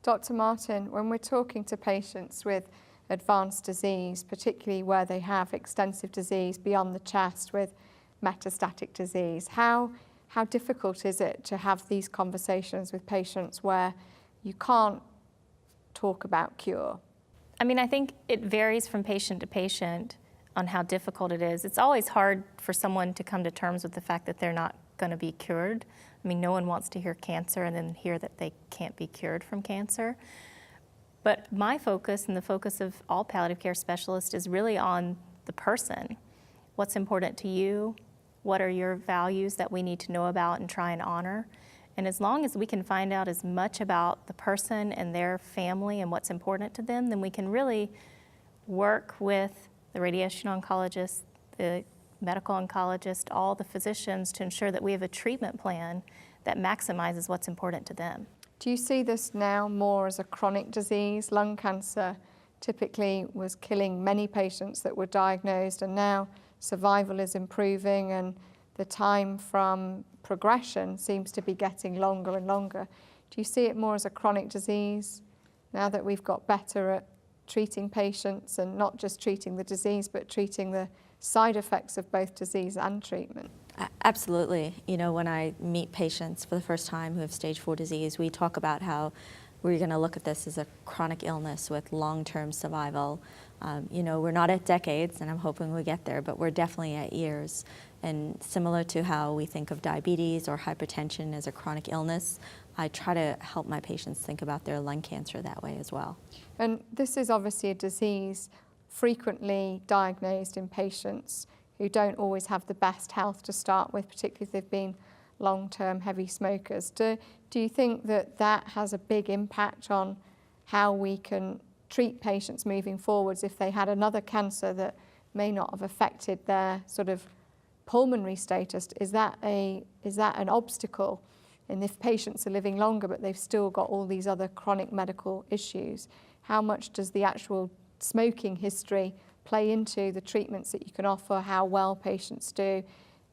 Dr. Martin, when we're talking to patients with advanced disease, particularly where they have extensive disease beyond the chest with metastatic disease, how difficult is it to have these conversations with patients where you can't talk about cure? I mean, I think it varies from patient to patient on how difficult it is. It's always hard for someone to come to terms with the fact that they're not going to be cured. I mean, no one wants to hear cancer and then hear that they can't be cured from cancer. But my focus and the focus of all palliative care specialists is really on the person. What's important to you? What are your values that we need to know about and try and honor? And as long as we can find out as much about the person and their family and what's important to them, then we can really work with the radiation oncologist, the medical oncologist, all the physicians to ensure that we have a treatment plan that maximizes what's important to them. Do you see this now more as a chronic disease? Lung cancer typically was killing many patients that were diagnosed, and now survival is improving and the time from progression seems to be getting longer and longer. Do you see it more as a chronic disease now that we've got better at treating patients and not just treating the disease but treating the side effects of both disease and treatment? Absolutely. You know, when I meet patients for the first time who have stage 4 disease, we talk about how we're going to look at this as a chronic illness with long-term survival. You know, we're not at decades, and I'm hoping we get there, but we're definitely at years. And similar to how we think of diabetes or hypertension as a chronic illness, I try to help my patients think about their lung cancer that way as well. And this is obviously a disease frequently diagnosed in patients who don't always have the best health to start with, particularly if they've been long-term heavy smokers. Do you think that that has a big impact on how we can treat patients moving forwards if they had another cancer that may not have affected their sort of pulmonary status? Is that an obstacle? And if patients are living longer but they've still got all these other chronic medical issues, how much does the actual smoking history play into the treatments that you can offer, how well patients do?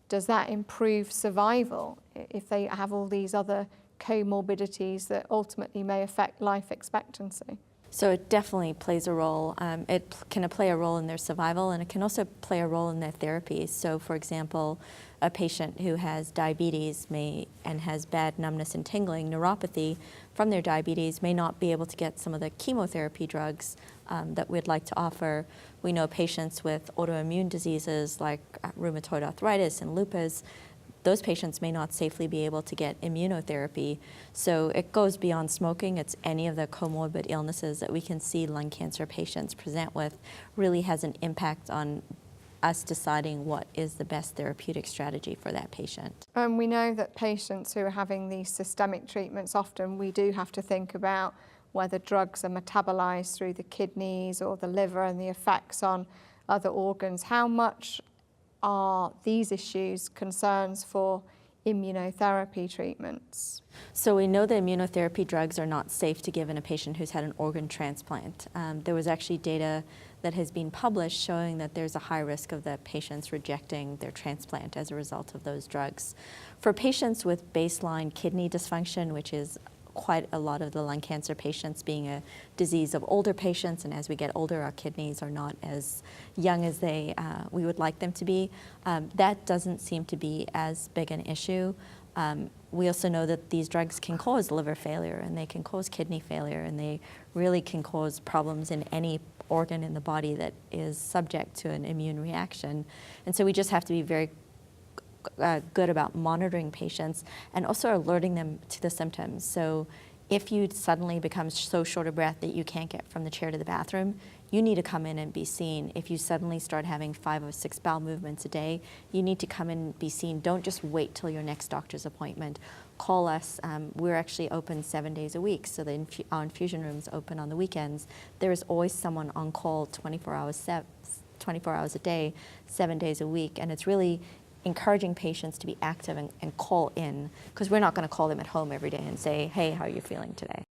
Does that improve survival if they have all these other comorbidities that ultimately may affect life expectancy? So it definitely plays a role. It can play a role in their survival, and it can also play a role in their therapies. So for example, a patient who has diabetes and has bad numbness and tingling, neuropathy from their diabetes may not be able to get some of the chemotherapy drugs that we'd like to offer. We know patients with autoimmune diseases like rheumatoid arthritis and lupus, those patients may not safely be able to get immunotherapy. So it goes beyond smoking. It's any of the comorbid illnesses that we can see lung cancer patients present with really has an impact on us deciding what is the best therapeutic strategy for that patient. We know that patients who are having these systemic treatments, often we do have to think about whether drugs are metabolized through the kidneys or the liver and the effects on other organs. How much are these issues concerns for immunotherapy treatments? So we know that immunotherapy drugs are not safe to give in a patient who's had an organ transplant. There was actually data that has been published showing that there's a high risk of the patients rejecting their transplant as a result of those drugs. For patients with baseline kidney dysfunction, which is quite a lot of the lung cancer patients being a disease of older patients, and as we get older, our kidneys are not as young as we would like them to be. That doesn't seem to be as big an issue. We also know that these drugs can cause liver failure, and they can cause kidney failure, and they really can cause problems in any organ in the body that is subject to an immune reaction. And so we just have to be very good about monitoring patients and also alerting them to the symptoms. So if you suddenly become so short of breath that you can't get from the chair to the bathroom, you need to come in and be seen. If you suddenly start having 5 or 6 bowel movements a day, you need to come in and be seen. Don't just wait till your next doctor's appointment. Call us. We're actually open 7 days a week, so our infusion room's open on the weekends. There is always someone on call 24 hours a day, 7 days a week, and it's really encouraging patients to be active and call in, because we're not going to call them at home every day and say, hey, how are you feeling today?